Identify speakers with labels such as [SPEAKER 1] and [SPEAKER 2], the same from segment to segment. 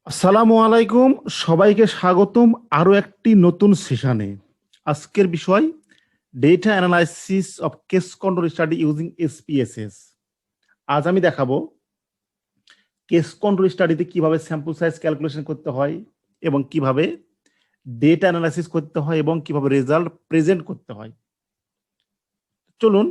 [SPEAKER 1] আসসালামু আলাইকুম, সবাইকে স্বাগতম আরো একটি নতুন সেশনে। আজকের বিষয় data analysis of case control study using SPSS. আজ আমি দেখাবো কেস কন্ট্রোল স্টাডিতে কিভাবে স্যাম্পল সাইজ ক্যালকুলেশন করতে হয় এবং কিভাবে ডেটা অ্যানালাইসিস করতে হয় এবং কিভাবে রেজাল্ট প্রেজেন্ট করতে হয়। চলুন,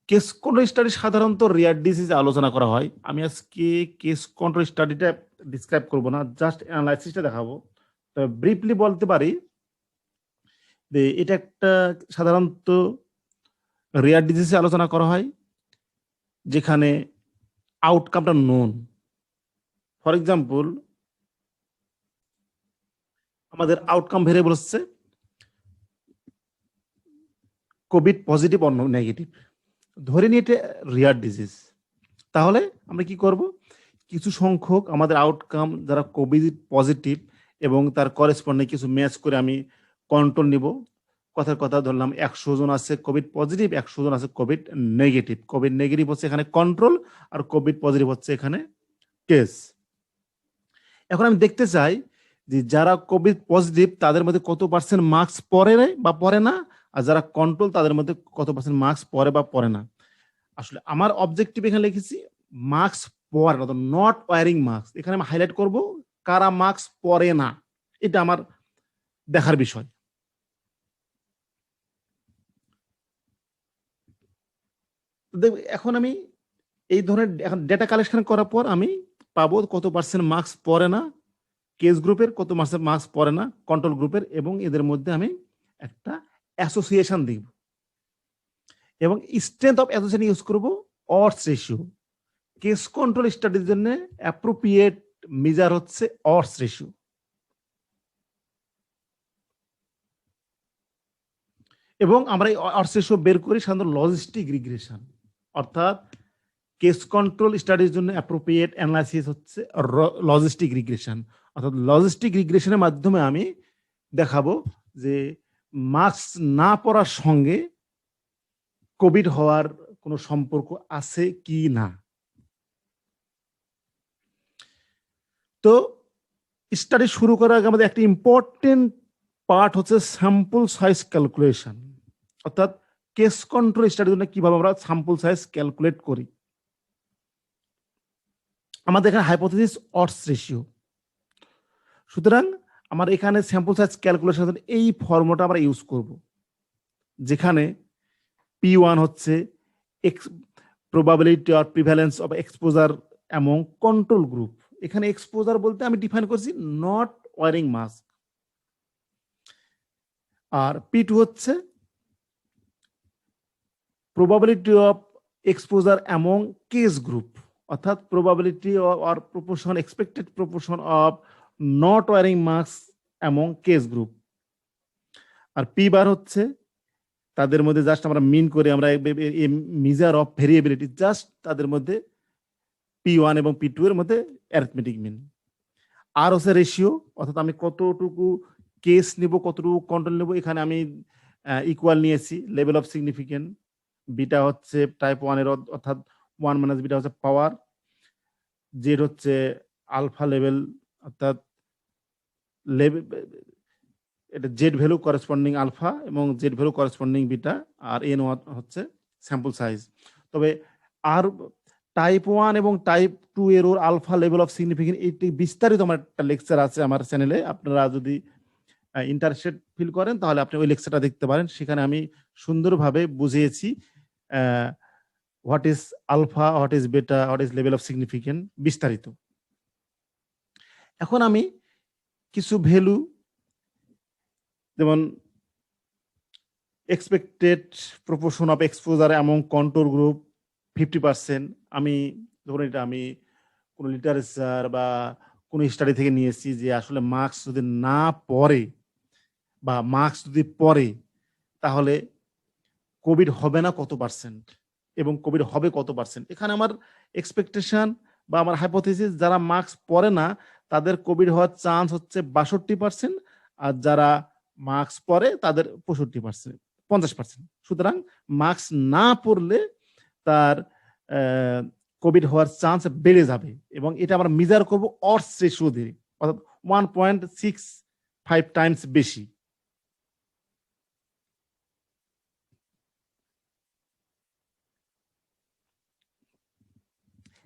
[SPEAKER 1] কেস কন্ট্রোল স্টাডি সাধারণত রেয়ার ডিজিজ আলোচনা করা হয়। আমি আজকে কেস কন্ট্রোল স্টাডিটা ডিসক্রাইব করব না, জাস্ট অ্যানালাইসিসটা দেখাবো। তো ব্রিফলি বলতে পারি যে এটা একটা সাধারণত রেয়ার ডিজিজে আলোচনা করা হয় যেখানে আউটকামটা নোন। ফর এক্সাম্পল, আমাদের আউটকাম ভেরিয়েবল হচ্ছে কোভিড পজিটিভ অর নেগেটিভ। ধরে নিয়ে এটা রেয়ার ডিজিজ, তাহলে আমরা কি করব, কিছু সংখ্যক আমাদের আউটকাম যারা কোভিড পজিটিভ এবং তার করেসপন্ডিং কিছু ম্যাচ করে আমি কন্ট্রোল নিব। কথার কথা ধরলাম 100 জন আছে কোভিড পজিটিভ, 100 জন আছে কোভিড নেগেটিভ। কোভিড নেগেটিভ হচ্ছে এখানে কন্ট্রোল আর কোভিড পজিটিভ হচ্ছে এখানে কেস। এখন আমি দেখতে চাই যে যারা কোভিড পজিটিভ তাদের মধ্যে কত পার্সেন্ট মার্কস পড়ে বা পড়ে না, আর যারা কন্ট্রোল তাদের মধ্যে কত পার্সেন্ট মার্কস পড়ে বা পড়ে না। আসলে আমার অবজেক্টিভ এখানে লিখেছি মার্কস পড়ে না, নট ওয়ারিং মার্কস। এখানে আমি হাইলাইট করব কারা মার্কস পড়ে না, এটা আমার দেখার বিষয়। এখন আমি এই ধরনের এখন ডেটা কালেকশন করার পর আমি পাবো কত পার্সেন্ট মার্কস পড়ে না কেস গ্রুপের, কত পার্সেন্ট মার্কস পড়ে না কন্ট্রোল গ্রুপের, এবং এদের মধ্যে আমি একটা অ্যাসোসিয়েশন দিব এবং স্ট্রেংথ অফ অ্যাসোসিয়েশন ইউজ করব অডস রেশিও। কেস কন্ট্রোল স্টাডির জন্য অ্যাপ্রোপ্রিয়েট মেজার হচ্ছে অডস রেশিও। এবং আমরা এই অডস রেশিও বের করি সাধারণত লজিস্টিক রিগ্রেশন, অর্থাৎ কেস কন্ট্রোল স্টাডির জন্য অ্যাপ্রোপ্রিয়েট অ্যানালাইসিস হচ্ছে লজিস্টিক রিগ্রেশন। অর্থাৎ লজিস্টিক রিগ্রেশনের মাধ্যমে আমি দেখাবো যে মার্কস না পড়ার সঙ্গে কোভিড হওয়ার কোনো সম্পর্ক আছে কি না। তো স্টাডি শুরু করার আগে আমাদের একটা ইম্পর্টেন্ট পার্ট হচ্ছে স্যাম্পল সাইজ ক্যালকুলেশন, অর্থাৎ কেস কন্ট্রোল স্টাডির জন্য কিভাবে আমরা স্যাম্পল সাইজ ক্যালকুলেট করি। আমাদের এখানে হাইপোথিসিস অডস রেশিও, সুতরাং আমার এখানে স্যাম্পল সাইজ ক্যালকুলেশন এই ফর্মুলাটা আমরা ইউজ করব, যেখানে P1 হচ্ছে probability or prevalence of exposure among control group. এখানে এক্সপোজার বলতে আমি ডিফাইন করছি নট ওয়ারিং মাস্ক। আর P2 হচ্ছে probability of exposure among case group, অর্থাৎ probability or proportion, expected proportion of not wearing mask among case group. আর P bar হচ্ছে তাদের মধ্যে জাস্ট আমরা মিন করে আমরা মেজার অফ ভেরিয়েবিলিটি, জাস্ট তাদের মধ্যে P1 এবং P2 এর মধ্যে অ্যারিথমেটিক মিন। আর হচ্ছে রেশিও, অর্থাৎ আমি কতটুকু কেস নিব, কতটুকু কন্ট্রোল নেব। এখানে আমি ইকুয়াল নিয়েছি লেভেল অফ সিগনিফিকেন্ট। বিটা হচ্ছে টাইপ 1 এর, অর্থাৎ 1 মাইনাস বিটা হচ্ছে পাওয়ার। জেড হচ্ছে আলফা লেভেল, অর্থাৎ এটা জেড ভ্যালু করেসপন্ডিং আলফা এবং জেড ভ্যালু করেসপন্ডিং বিটা, আর এন হচ্ছে স্যাম্পল সাইজ। তবে আর টাইপ 1 এবং টাইপ 2 এর ওর আলফা লেভেল অফ সিগনিফিকেন্ট এইটি বিস্তারিত আমার একটা লেকচার আছে আমার চ্যানেলে। আপনারা যদি ইন্টারেস্টেড ফিল করেন তাহলে আপনি ওই লেকচারটা দেখতে পারেন। সেখানে আমি সুন্দরভাবে বুঝিয়েছি what is alpha, what is beta, what is level of significant বিস্তারিত। এখন আমি কিছু ভ্যালু, যেমন expected proportion of exposure among control group 50%, আমি ধরুন এটা আমি কোনো লিটারেচার বা কোনো স্টাডি থেকে নিয়েছি যে আসলে মার্কস যদি না পড়ে বা মার্কস যদি পড়ে তাহলে কোভিড হবে না কত পার্সেন্ট এবং কোভিড হবে কত পার্সেন্ট। এখানে আমার এক্সপেকটেশন বা আমার হাইপোথিসিস যারা মার্কস পড়ে না তাদের কোভিড হওয়ার চান্স হচ্ছে 62%, আর যারা মার্কস পড়ে তাদের 65%, 50%। সুতরাং মার্কস না পড়লে তার কোভিড হওয়ার চান্স বেড়ে যাবে, এবং এটা আমরা মেজার করবো অডস রেশিও দিয়ে, অর্থাৎ 1.65 টাইমস বেশি।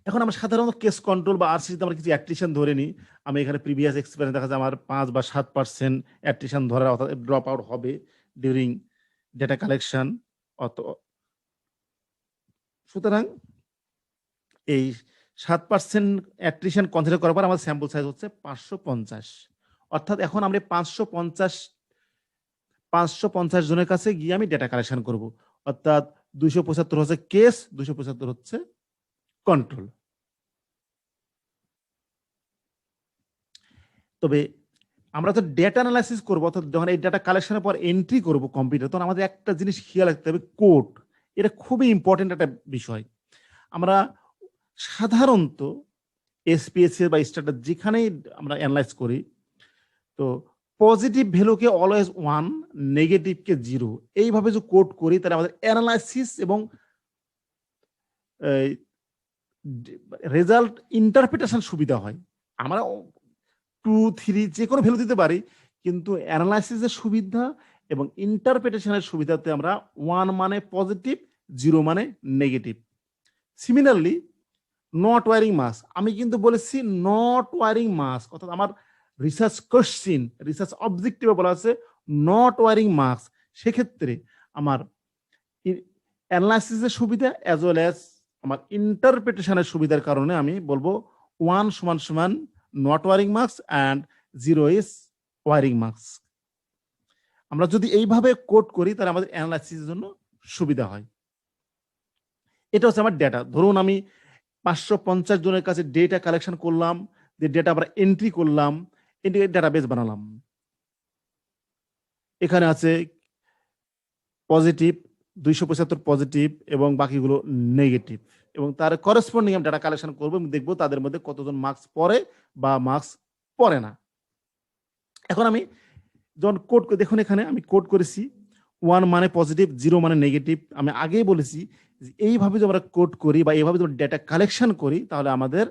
[SPEAKER 1] এখন আমরা সাধারণত কেস কন্ট্রোল বা আরসিসিতে আমরা কিছু অ্যাট্রিশন ধরে নিই। আমি এখানে প্রিভিয়াস এক্সপেরিয়েন্স দেখা যায় আমার 5 বা 7% অ্যাট্রিশন ধরার, অর্থাৎ ড্রপ আউট হবে ডিউরিং ডেটা কালেকশন। সুতরাং এই 7% অ্যাট্রিশন কনসিডার করার পর আমাদের স্যাম্পল সাইজ হচ্ছে 550। অর্থাৎ এখন আমরা 550 জনের কাছে গিয়ে আমি ডেটা কালেকশন করব, অর্থাৎ 275 হচ্ছে কেস, 275 হচ্ছে কন্ট্রোল। তবে আমরা তো ডেটা অ্যানালাইসিস করবো, অর্থাৎ যখন এই ডেটা কালেকশনের পর এন্ট্রি করব কম্পিউটার, তখন আমাদের একটা জিনিস খেয়াল রাখতে হবে, কোড। এটা খুবই ইম্পর্টেন্ট একটা বিষয়। আমরা সাধারণত এসপিএসসি বা স্ট্যাটাস যেখানেই আমরা অ্যানালাইজ করি, তো পজিটিভ ভ্যালুকে অলওয়েজ 1, নেগেটিভকে 0, এইভাবে যে কোড করি, তাহলে আমাদের অ্যানালাইসিস এবং রেজাল্ট ইন্টারপ্রিটেশন সুবিধা হয়। আমরা 2, 3 যে কোনো ভ্যালু দিতে পারি, কিন্তু অ্যানালাইসিসের সুবিধা এবং ইন্টারপ্রিটেশনের সুবিধাতে আমরা 1 মানে পজিটিভ, 0 মানে negative. Similarly not wearing mask, আমি কিন্তু বলেছি নট ওয়ারিং মাস্ক, অর্থাৎ আমার রিসার্চ কোশ্চিন, রিসার্চ অবজেক্টিভে বলা আছে নট ওয়ারিং মাস্ক। সেক্ষেত্রে আমার অ্যানালাইসিসের সুবিধা অ্যাজ ওয়েল অ্যাজ আমার ইন্টারপ্রিটেশনের সুবিধার কারণে আমি বলবো 1 সমান সমান not wearing mask and 0 is wearing mask. আমরা যদি এইভাবে কোড করি, তাহলে আমাদের অ্যানালাইসিসের জন্য সুবিধা হয়। এটা হচ্ছে আমার ডেটা। ধরুন আমি 550 জনের কাছে ডেটা কালেকশন করলাম, যে ডেটা আমরা এন্ট্রি করলাম, ডেটাবেস বানালাম। এখানে আছে পজিটিভ 275 পজিটিভ এবং বাকিগুলো নেগেটিভ, এবং তার করেসপন্ডিং আমি ডাটা কালেকশন করবো এবং দেখবো তাদের মধ্যে কতজন মার্কস পড়ে বা মার্কস পড়ে না। এখন আমি যখন কোড, দেখুন এখানে আমি কোড করেছি 1 মানে পজিটিভ, 0 মানে নেগেটিভ। আমি আগেই বলেছি এইভাবে যদি আমরা কোড করি বা এইভাবে যদি ডেটা কালেকশন করি, তাহলে আমাদের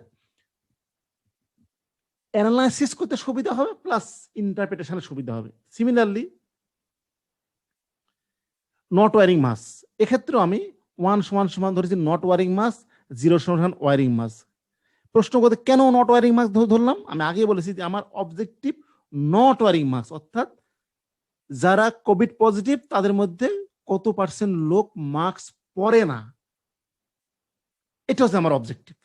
[SPEAKER 1] অ্যানালাইসিস করতে সুবিধা হবে, প্লাস ইন্টারপ্রিটেশনের সুবিধা হবে। সিমিলারলি নট ওয়ারিং মাস, এক্ষেত্রেও আমি 1 সমান সমান ধরেছি নট ওয়ারিং মাস, 0 সমান ওয়ারিং মাস। প্রশ্ন করতে কেন নট ওয়ারিং মার্কস ধরলাম, আমি আগে বলেছি যে আমার অবজেক্টিভ নট ওয়ারিং মার্কস, অর্থাৎ যারা কোভিড পজিটিভ তাদের মধ্যে কত পার্সেন্ট লোক মার্কস পড়ে না, এটা হচ্ছে আমার অবজেক্টিভ।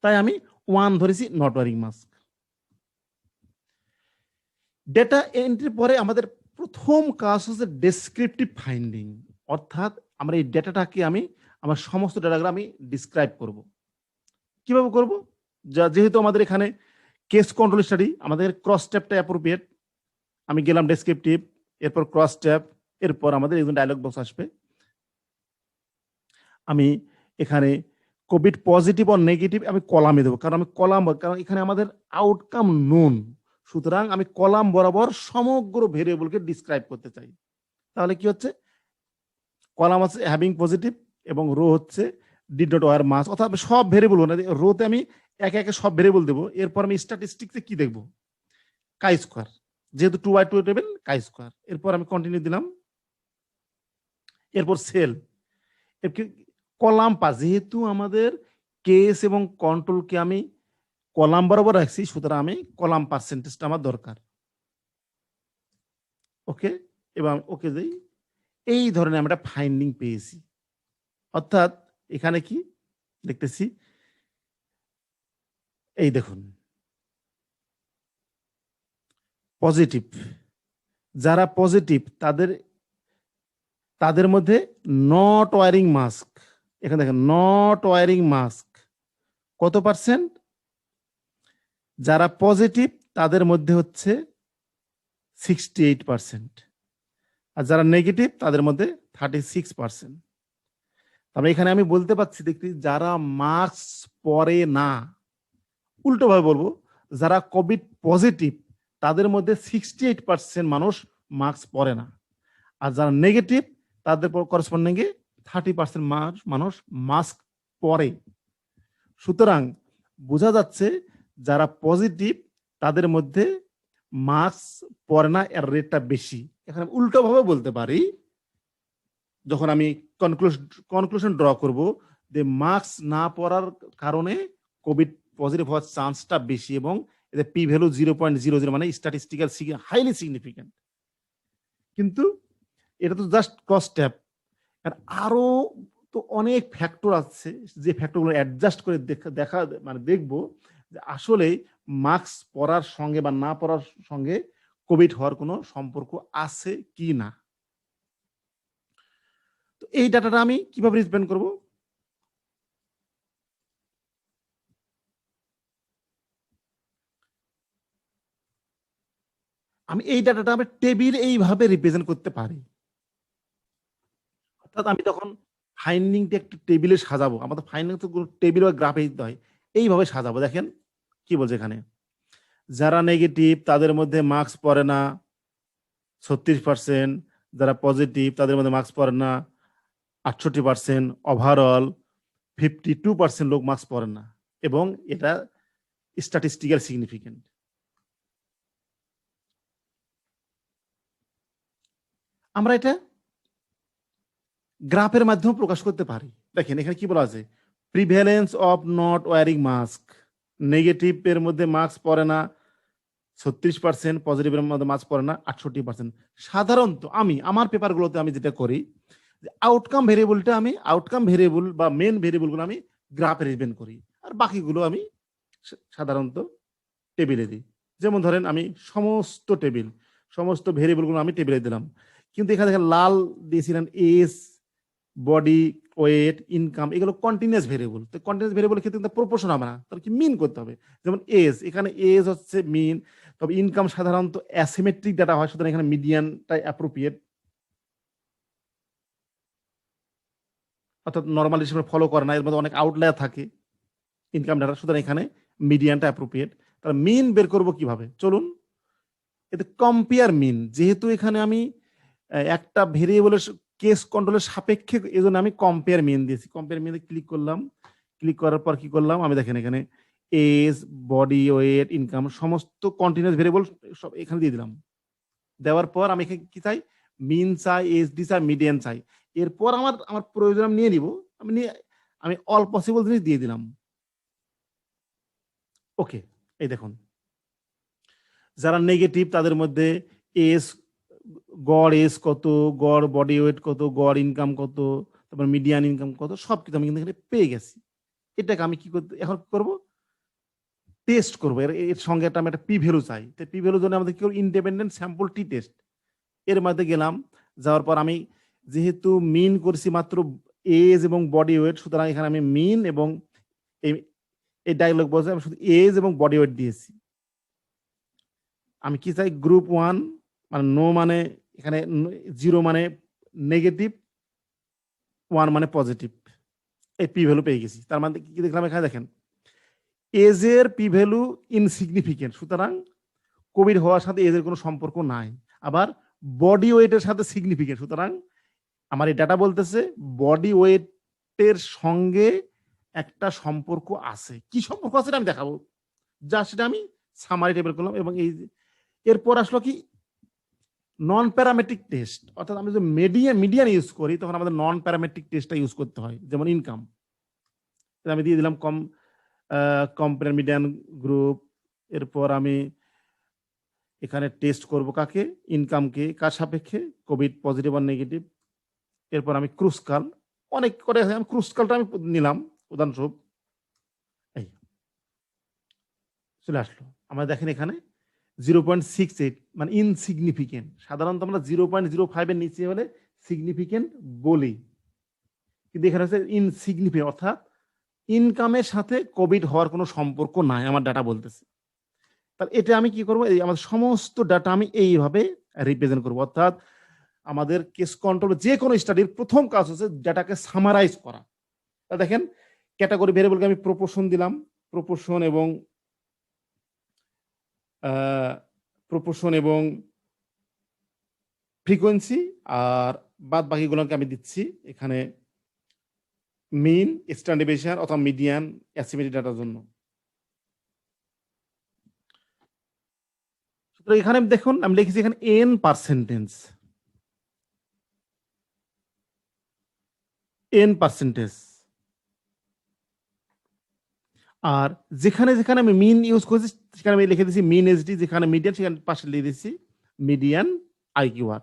[SPEAKER 1] তাই আমি 1 ধরেছি not wearing mask. Data entry পরে আমাদের প্রথম কাজ হচ্ছে ডেসক্রিপটিভ ফাইন্ডিং, অর্থাৎ আমরা এই ডেটাটাকে আমি আমার সমস্ত ডেটাগুলো আমি ডিসক্রাইব করব। কিভাবে করব? যেহেতু আমাদের এখানে কেস কন্ট্রোল স্টাডি, আমাদের ক্রস ট্যাবটা অ্যাপ্রোপ্রিয়েট। আমি গেলাম ডেসক্রিপটিভ, এরপর ক্রস ট্যাব, এরপর আমাদের একজন ডায়লগ বক্স আসবে। আমি এখানে কোভিড পজিটিভ ও নেগেটিভ আমি কলামে দেবো, কারণ আমি কলাম, কারণ এখানে আমাদের আউটকাম নোন, সুতরাং আমি কলাম বরাবর সমগ্র ভেরিয়েবলকে ডিসক্রাইব করতে চাই। তাহলে কি হচ্ছে, কলাম আছে হ্যাভিং পজিটিভ এবং রো হচ্ছে ডিড নট ওয়ার মাস, অর্থাৎ সব ভেরিয়েবল, রোতে আমি একে একে সব ভেরিয়েবল দেবো। এরপর আমি স্ট্যাটিস্টিক্সে কি দেখবো, কাই স্কোয়ার, যেহেতু 2/2 টেবিল, কাই স্কোয়ার। এরপর আমি কন্টিনিউ দিলাম, এরপর সেল, কলাম পাস, যেহেতু আমাদের কেস এবং কন্ট্রোলকে আমি কলাম বরাবর রাখছি, সুতরাং আমি কলাম পার্সেন্টেজটা আমার দরকার। ওকে, এবং ওকে দেই। এই ধরনের আমরা ফাইন্ডিং পেয়েছি, অর্থাৎ এখানে কি দেখতেছি, এই দেখুন পজিটিভ, যারা পজিটিভ তাদের মধ্যে নট ওয়ারিং মাস্ক, এখানে দেখেন নট ওয়ারিং মাস্ক কত পার্সেন্ট, যারা পজিটিভ তাদের মধ্যে হচ্ছে 68%, আর যারা নেগেটিভ তাদের মধ্যে 36%। তবে এখানে আমি বলতে পারছি, দেখি যারা মাস্ক পরে না, উল্টো ভাবে বলবো, যারা কোভিড পজিটিভ তাদের মধ্যে 68% মানুষ মাস্ক পরে না, আর যারা নেগেটিভ তাদের করেসপন্ডিং 30% মানুষ মাস্ক পড়ে। সুতরাং বোঝা যাচ্ছে যারা পজিটিভ তাদের মধ্যে মাস্ক পরে না এর রেটটা বেশি। এখানে উল্টোভাবে বলতে পারি, যখন আমি কনক্লুশন ড্র করব যে মাস্ক না পরার কারণে কোভিড পজিটিভ হওয়ার চান্সটা বেশি এবং এদের পি ভ্যালু 0.00 মানে স্ট্যাটিস্টিক্যাল হাইলি সিগনিফিক্যান্ট। কিন্তু এটা তো জাস্ট কস্ট স্টেপ, আর আরো তো অনেক ফ্যাক্টর আছে যে ফ্যাক্টরগুলো অ্যাডজাস্ট করে দেখা মানে দেখবো যে আসলে মাস্ক পরার সঙ্গে বা না পরার সঙ্গে কোভিড হওয়ার কোনো সম্পর্ক আছে কি না। তো এই ডাটাটা আমি কিভাবে রিপ্রেজেন্ট করব? আমি এই ডাটাটা আমি টেবিল এইভাবে রিপ্রেজেন্ট করতে পারি। অর্থাৎ আমি তখন ফাইন্ডিংটা একটা টেবিলে সাজাবো। আমাদের ফাইন্ডিং তো টেবিল বা গ্রাফে দিতে হয়। এইভাবে সাজাবো। দেখেন কি বলছে এখানে, যারা নেগেটিভ তাদের মধ্যে মাস্ক পরে না 36%, যারা পজিটিভ তাদের মধ্যে মাস্ক পরে না 68%, ওভারঅল 52% লোক মাস্ক পরে না এবং এটা স্ট্যাটিস্টিক্যাল সিগনিফিকেন্ট। আমরা এটা গ্রাফের মাধ্যমে প্রকাশ করতে পারি। দেখেন এখানে কি বলা আছে, prevalence of not wearing mask, negative এর মধ্যে মাস্ক পরে না 36%, পজিটিভের মধ্যে মাস্ক পরে না 68%। সাধারণত আমি আমার পেপারগুলোতে আমি যেটা করি যে আউটকাম ভেরিয়েবল বা মেন ভেরিয়েবলগুলো আমি গ্রাফে রিপ্রেজেন্ট করি, আর বাকিগুলো আমি সাধারণত টেবিলে দিই। যেমন ধরেন আমি সমস্ত ভেরিয়েবলগুলো আমি টেবিলে দিলাম, কিন্তু এখানে দেখেন লাল দিয়েছিলেন এজ, বডি ওয়েট, ইনকাম, এগুলো কন্টিনিউয়াস ভেরিয়েবল। তো কন্টিনিউয়াস ভেরিয়েবলের ক্ষেত্রে কিন্তু প্রপোর্শন হবে না, তাহলে কি মিন করতে হবে। যেমন এজ, এখানে এজ হচ্ছে মিন, তবে ইনকাম সাধারণত অ্যাসিমেট্রিক ডাটা হয়, সুতরাং এখানে মিডিয়ানটাই অ্যাপ্রোপ্রিয়েট, অর্থাৎ নর্মাল হিসেবে ফলো করে না, এর মধ্যে অনেক আউটলায়ার থাকে ইনকাম ডাটা, সুতরাং এখানে মিডিয়ানটা অ্যাপ্রোপ্রিয়েট। তাহলে মিন বের করব কিভাবে, চলুন এতে কম্পেয়ার মিন। যেহেতু এখানে আমি একটা ভেরিয়েবলের কেস কন্ট্রোলের সাপেক্ষে, এই জন্য আমি কম্পেয়ার মিন দিয়েছি। কম্পেয়ার মিনে ক্লিক করলাম, ক্লিক করার পর কি করলাম, আমি দেখেন এখানে এজ, বডি ওয়েট, ইনকাম সমস্ত কন্টিনিউয়াস ভেরিয়েবল সব এখানে দিয়ে দিলাম। দেওয়ার পর আমি এখানে কি চাই, মিন চাই, এসডি চাই, মিডিয়ান চাই। এরপর আমার প্রয়োজন আমি নিয়ে নিব, আমি অল পসিবল জিনিস দিয়ে দিলাম। ওকে, এই দেখুন যারা নেগেটিভ তাদের মধ্যে এজ, গড় এজ কত, গড় বডি ওয়েট কত, গড় ইনকাম কত, তারপর মিডিয়ান ইনকাম কত, সব কিছু আমি কিন্তু এখানে পেয়ে গেছি। এটাকে আমি কি করতে এখন করব, টেস্ট করবো। এর সঙ্গে আমি একটা পি ভ্যালু চাই। পি ভ্যালুর জন্য আমাদের কি করবো, ইন্ডিপেন্ডেন্ট স্যাম্পল টি টেস্ট এর মধ্যে গেলাম। যাওয়ার পর আমি যেহেতু মিন করছি মাত্র এজ এবং বডি ওয়েট, সুতরাং এখানে আমি মিন এবং এই ডায়লগ বক্সে আমি শুধু এজ এবং বডি ওয়েট দিয়েছি। আমি কি চাই, গ্রুপ 1 মানে নো, মানে এখানে 0 মানে নেগেটিভ, 1 মানে পজিটিভ, এই পি ভ্যালু পেয়ে গেছি। তার মানে কি দেখলাম, এখানে দেখেন এজের পি ভ্যালু ইনসিগনিফিকেন্ট, সুতরাং কোভিড হওয়ার সাথে এজের কোনো সম্পর্ক নাই। আবার বডি ওয়েটের সাথে সিগনিফিকেন্ট, সুতরাং আমার এই ডাটা বলতেছে বডি ওয়েটের সঙ্গে একটা সম্পর্ক আছে। কি সম্পর্ক আছে আমি দেখাবো, যা সেটা আমি সামারি টেবিল করলাম। এবং এই এরপর আসলো কি, নন প্যারামেট্রিক টেস্ট, অর্থাৎ আমি যদি মিডিয়ান ইউজ করি তখন আমাদের নন প্যারামেট্রিক টেস্টটা ইউজ করতে হয়। যেমন ইনকাম, আমি দিয়ে দিলাম কম্পেয়ার মিডিয়ান গ্রুপ। এরপর আমি এখানে টেস্ট করব কাকে, ইনকামকে, কার সাপেক্ষে, কোভিড পজিটিভ আর নেগেটিভ। এরপর আমি ক্রুসকাল, অনেক করে আমি ক্রুসকালটা আমি নিলাম উদাহরণস্বরূপ, এই চলে আসলো। আমরা দেখেন এখানে 0.68 মানে ইনসিগনিফিকেন্ট। সাধারণত আমরা 0.05 এর নিচে হলে সিগনিফিকেন্ট বলি, কিন্তু এখানে হচ্ছে ইনসিগনিফিকেন্ট, অর্থাৎ ইনকামের সাথে কোভিড হওয়ার কোনো সম্পর্ক নাই আমার ডাটা বলতেছে। তাহলে এটা আমি কি করবো, এই আমাদের সমস্ত ডাটা আমি এইভাবে রিপ্রেজেন্ট করবো। অর্থাৎ আমাদের কেস কন্ট্রোল যে কোনো স্টাডির প্রথম কাজ হচ্ছে ডাটাকে সামারাইজ করা। তা দেখেন ক্যাটাগরি ভেরিয়েবলকে আমি প্রপোর্শন দিলাম, প্রপোর্শন এবং ফ্রিকোয়েন্সি, আর বাদ বাকিগুলোকে আমি দিচ্ছি এখানে মিন, স্ট্যান্ডার্ড ডেভিয়েশন অথবা মিডিয়ান, অ্যাসিমেট্রিক ডাটার জন্য। সুতরাং এখানে দেখুন আমি লিখেছি এখানে n পার্সেন্টেজ, আর যেখানে যেখানে আমি মিন ইউজ করেছি সেখানে আমি লিখে দিয়েছি মিন এসডি, যেখানে মিডিয়ান সেখানে পাশে লিখে দিয়েছি মিডিয়ান আইকিউআর।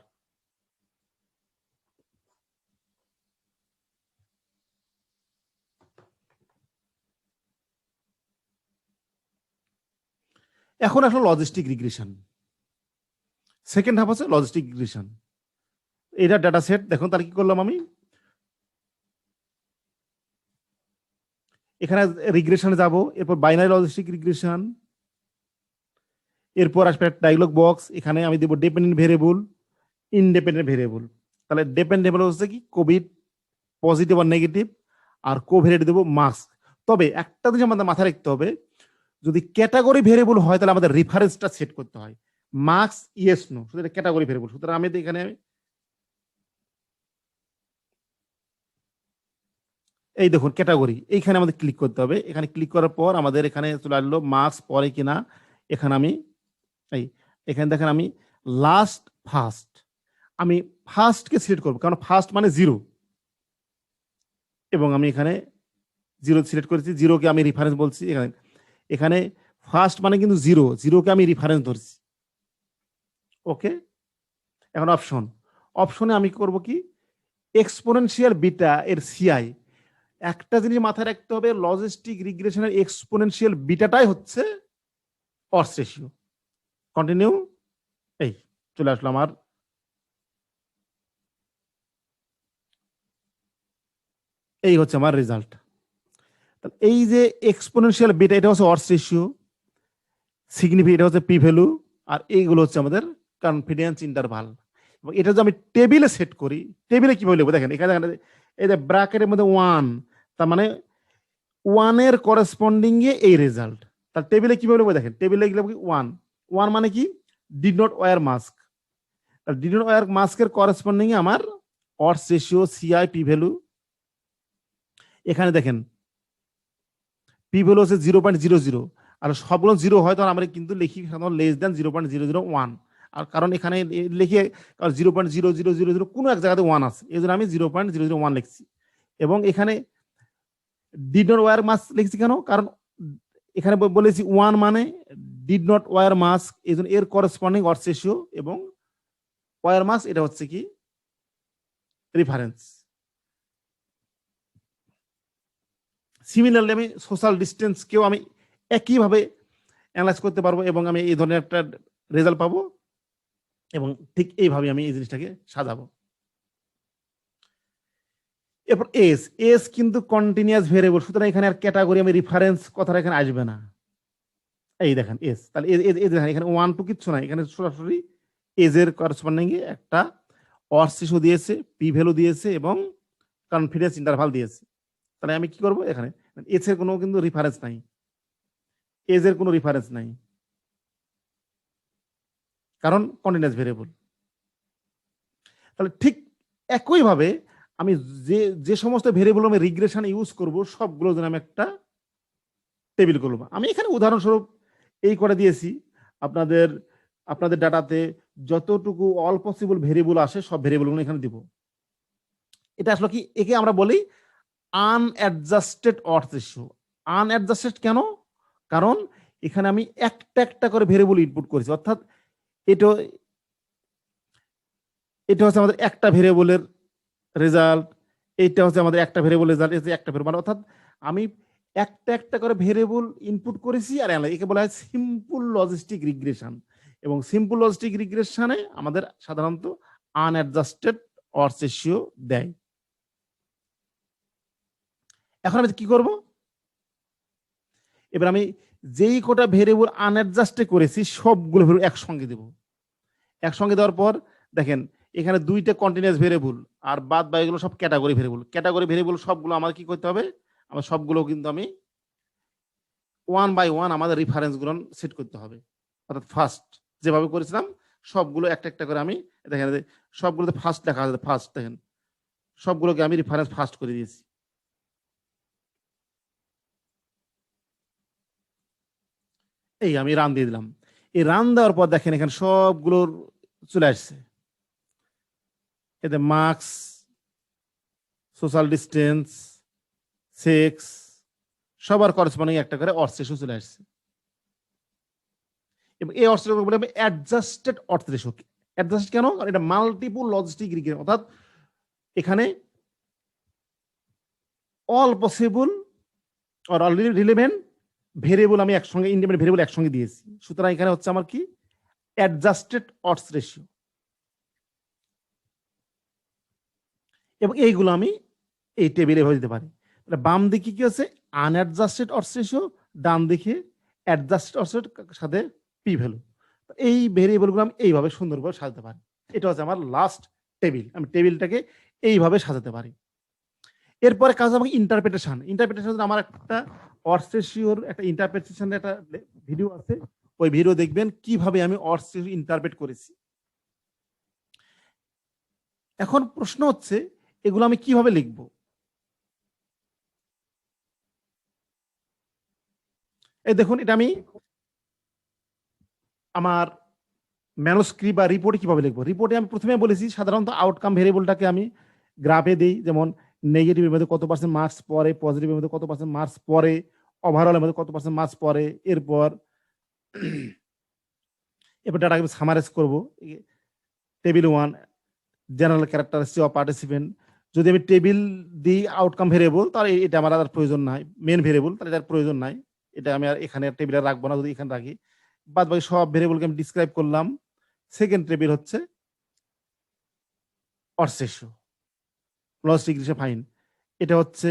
[SPEAKER 1] এখন আসলে লজিস্টিক রিগ্রেশন, সেকেন্ড হাফ আছে লজিস্টিক রিগ্রেশন। এটা ডাটা সেট দেখুন, তার কি করলাম আমি এখানে রিগ্রেশনে যাব, এরপর বাইনারি লজিস্টিক রিগ্রেশন, এরপর আসবে ডায়লগ বক্স, এখানে আমি দেবো ডিপেন্ডেন্ট ভেরিয়েবল, ইনডিপেন্ডেন্ট ভেরিয়েবল। তাহলে ডিপেন্ডেন্ট হচ্ছে কি কোভিড পজিটিভ আর নেগেটিভ, আর কোভেরিয়েন্ট দেবো মাস্ক। তবে একটা জিনিস আমাদের মাথায় রাখতে হবে, যদি ক্যাটাগরি ভেরিয়েবল হয় তাহলে আমাদের রেফারেন্সটা সেট করতে হয়, মার্কস ইয়েস নো, শুধু এটা ক্যাটাগরি ভেরিয়েবল। সুতরাং আমি এখানে এই দেখুন ক্যাটাগরি, এইখানে আমাদের ক্লিক করতে হবে। এখানে ক্লিক করার পর আমাদের এখানে চলে আসলো মার্কস পরে কিনা, এখানে আমি এখানে দেখেন আমি লাস্ট ফার্স্ট, আমি ফার্স্টকে সিলেক্ট করবো কারণ ফার্স্ট মানে 0, এবং আমি এখানে 0 সিলেক্ট করেছি, 0কে আমি রেফারেন্স বলছি। এখানে এখানে ফার্স্ট মানে কিন্তু 0কে আমি রেফারেন্স ধরছি। ওকে, এখন অপশনে আমি করব কি এক্সপোনেনশিয়াল বিটা এর সিআই। একটা জিনিস মাথায় রাখতে হবে, লজিস্টিক রিগ্রেশনের এক্সপোনেনশিয়াল বিটাটাই হচ্ছে অডস রেশিও। কন্টিনিউ, এই চলে আসলো আমার এই হচ্ছে আমার রেজাল্ট। এই যে এক্সপোনেনশিয়াল বিটা এটা হচ্ছে অডস রেশিও, সিগনিফিকেন্ট এটা হচ্ছে পি ভ্যালু, আর এইগুলো হচ্ছে আমাদের কনফিডেন্স ইন্টারভাল। এবং এটা যদি আমি টেবিলে সেট করি, টেবিলে কিভাবে লিখবো দেখেন, এখানে দেখেন এই যে ব্র্যাকেটের মধ্যে 1, তার মানে 1 এর করেসপন্ডিং এ এই রেজাল্ট। তার টেবিলে কিভাবে লিখবো দেখেন, টেবিলে লিখবো কি 1 মানে কি ডিড নট ওয়্যার মাস্ক, তার ডিড নট ওয়্যার মাস্কের করেসপন্ডিং এ আমার ods ratio, CI, P value. এখানে দেখেন পি ভ্যালু হচ্ছে 0.00, আর সবগুলো 0 হয় তখন আমরা কিন্তু লিখি লেস দেন 0.001, আর কারণ এখানে লিখে 0.0000 কোনো এক জায়গাতে 1 আছে, এই জন্য আমি 0.001 লিখছি। এবং এখানে ডিড নট ওয়্যার মাস্ক লিখছি কেন, কারণ এখানে বলেছি 1 মানে ডিড নট ওয়্যার মাস্ক, এই জন্য এর করেসপন্ডিং অডস রেশিও এবং ওয়্যার মাস্ক এটা হচ্ছে কি রেফারেন্স। সিমিলারলি আমি সোশ্যাল ডিস্টেন্সকেও আমি একইভাবে অ্যানালাইজ করতে পারবো এবং আমি এই ধরনের একটা রেজাল্ট পাবো, এবং ঠিক এইভাবে আমি এই জিনিসটাকে সাজাবো। এরপর এস কিন্তু কন্টিনিউয়াস ভেরিয়েবল, সুতরাং এখানে আর ক্যাটাগরি আমি রেফারেন্স কথাটা এখানে আসবে না। এই দেখেন এস, তাহলে এখানে 1 2 কিচ্ছু নাই, এখানে সরাসরি এজ এর করেসপন্ডিং এ একটা অডস রেশিও দিয়েছে, পি ভ্যালু দিয়েছে এবং কনফিডেন্স ইন্টারভাল দিয়েছে। তাহলে আমি কি করব, এখানে এস এর কোনো কিন্তু রেফারেন্স নাই, এজ এর কোনো রেফারেন্স নাই, কারণ কন্টিনিউয়াস ভেরিয়েবল। তাহলে ঠিক একইভাবে আমি যে সমস্ত ভেরিয়েবল আমি রিগ্রেশন ইউজ করব সবগুলো জন্য আমি একটা টেবিল করব। আমি এখানে উদাহরণস্বরূপ এই করে দিয়েছি, আপনাদের ডাটাতে যতটুকু অল পসিবল ভেরিয়েবল আসে সব ভেরিয়েবলগুলো এখানে দিব। এটা আসলে কি, একে আমরা বলি আনঅ্যাডজাস্টেড অডস রেশিও। আনঅ্যাডজাস্টেড কেন, কারণ এখানে আমি একটা একটা করে ভেরিয়েবল ইনপুট করেছি, অর্থাৎ এটা হচ্ছে আমাদের একটা ভেরিয়েবলের রেজাল্ট, এইটা হচ্ছে আমাদের একটা ভেরিয়েবল রেজাল্ট, একটা ভেরিয়েবল, অর্থাৎ আমি একটা একটা করে ভেরিয়েবল ইনপুট করেছি আর একে বলা হয় সিম্পল লজিস্টিক রিগ্রেশন। এবং সিম্পল লজিস্টিক রিগ্রেশনে আমাদের সাধারণত আনঅ্যাডজাস্টেড অডস রেশিও দেয়। এখন আমি কি করব, এবার আমি যেই কটা ভেরিয়েবল আনঅ্যাডজাস্টে করেছি সবগুলো ভেরিয়েবল একসঙ্গে দেব। একসঙ্গে দেওয়ার পর দেখেন এখানে 2টা কন্টিনিউয়াস ভেরিয়েবল আর বাদ বাকিগুলো সব ক্যাটাগরি ভেরিয়েবল। ক্যাটাগরি ভেরিয়েবল সবগুলো আমার কি করতে হবে, আমার সবগুলো কিন্তু আমি 1 বাই 1 আমাদের রেফারেন্স গুলো সেট করতে হবে। অর্থাৎ ফার্স্ট যেভাবে করেছিলাম সবগুলো একটা একটা করে আমি দেখেন সবগুলোতে ফার্স্ট লেখা আছে, ফার্স্ট দেখেন সবগুলোকে আমি রেফারেন্স ফার্স্ট করে দিয়েছি। এই আমি রান দিয়ে দিলাম। এই রান দেওয়ার পর দেখেন এখানে সবগুলোর চলে আসছে, এতে মার্কস, সোশ্যাল ডিস্টেন্স, সেক্স, সবার করসপন্ডিং একটা করে অর্থ রেশিও চলে আসছে। এবং এই অর্থ রেশিও বলে অ্যাডজাস্টেড অর্থ রেশিও। অ্যাডজাস্ট কেন? কারণ এটা মাল্টিপল লজিস্টিক রিগ্রেশন, অর্থাৎ এখানে all possible or already relevant variable আমি একসঙ্গে, ইন্ডিপেন্ডেন্ট ভেরিয়েবল একসঙ্গে দিয়েছি। সুতরাং এখানে হচ্ছে আমার কি অ্যাডজাস্টেড অর্থ রেশিও। এবং এইগুলো আমি এই টেবিলে এভাবে দিতে পারি। বাম দিকে কি আছে আনঅ্যাডজাস্টেড অর্থ রেশিও, ডান দিকে অ্যাডজাস্টেড অর্থ সাথে পি ভ্যালু। এই ভেরিয়েবলগুলো আমি এইভাবে সুন্দরভাবে সাজাতে পারি। এটা হচ্ছে আমার লাস্ট টেবিল। আমি টেবিলটাকে এইভাবে সাজাতে পারি। এরপরে কাজ আমাকে ইন্টারপ্রিটেশন। ইন্টারপ্রিটেশন আমার একটা অর্থ রেশিওর একটা ইন্টারপ্রিটেশনের একটা ভিডিও আছে, ওই ভিডিও দেখবেন কিভাবে আমি অর্থ রেশিও ইন্টারপ্রেট করেছি। এখন প্রশ্ন হচ্ছে এগুলো আমি কিভাবে লিখব? এই দেখুন, এটা আমি আমার ম্যানুস্ক্রিপ্ট বা রিপোর্টে কিভাবে লিখবো। রিপোর্টে আমি প্রথমে বলেছি সাধারণত আউটকাম ভেরিয়েবলটাকে আমি গ্রাফে দিই, যেমন নেগেটিভের মধ্যে কত পার্সেন্ট মার্কস পরে, পজিটিভের মধ্যে কত পার্সেন্ট মার্কস পরে, ওভারঅলের মধ্যে কত পার্সেন্ট মার্কস পরে। এরপর ডাটাকে সামারাইজ করবো। Table 1 general characteristic of participant. যদি আমি টেবিল দিই আউটকাম ভেরিয়েবল, তাহলে এটা আমার আর প্রয়োজন নাই। মেন ভেরিয়েবল, তাহলে এটার প্রয়োজন নাই, এটা আমি আর এখানে টেবিলে রাখবো না। যদি এখানে রাখি, বাদ বাকি সব ভেরিয়েবলকে আমি ডিসক্রাইব করলাম। সেকেন্ড টেবিল হচ্ছে অর্থ রেশিও, লজিস্টিক রিগ্রেশন ফাইন। এটা হচ্ছে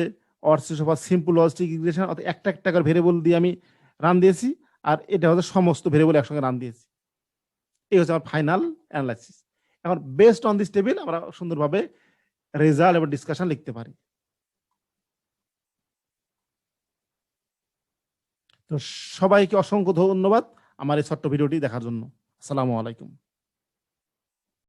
[SPEAKER 1] অর্থ রেশিও বা সিম্পল লজিস্টিক রিগ্রেশন, অর্থাৎ একটা একটা করে ভেরিয়েবল দিয়ে আমি রান দিয়েছি, আর এটা হচ্ছে সমস্ত ভেরিয়েবল একসঙ্গে রান দিয়েছি। এই হচ্ছে আমার ফাইনাল অ্যানালাইসিস। এখন বেসড অন দিস টেবিল আমরা সুন্দরভাবে রেজাল্ট এবং ডিসকাশন লিখতে পারি। তো সবাইকে অসংখ্য ধন্যবাদ আমার এই ছোট্ট ভিডিওটি দেখার জন্য। আসসালামু আলাইকুম।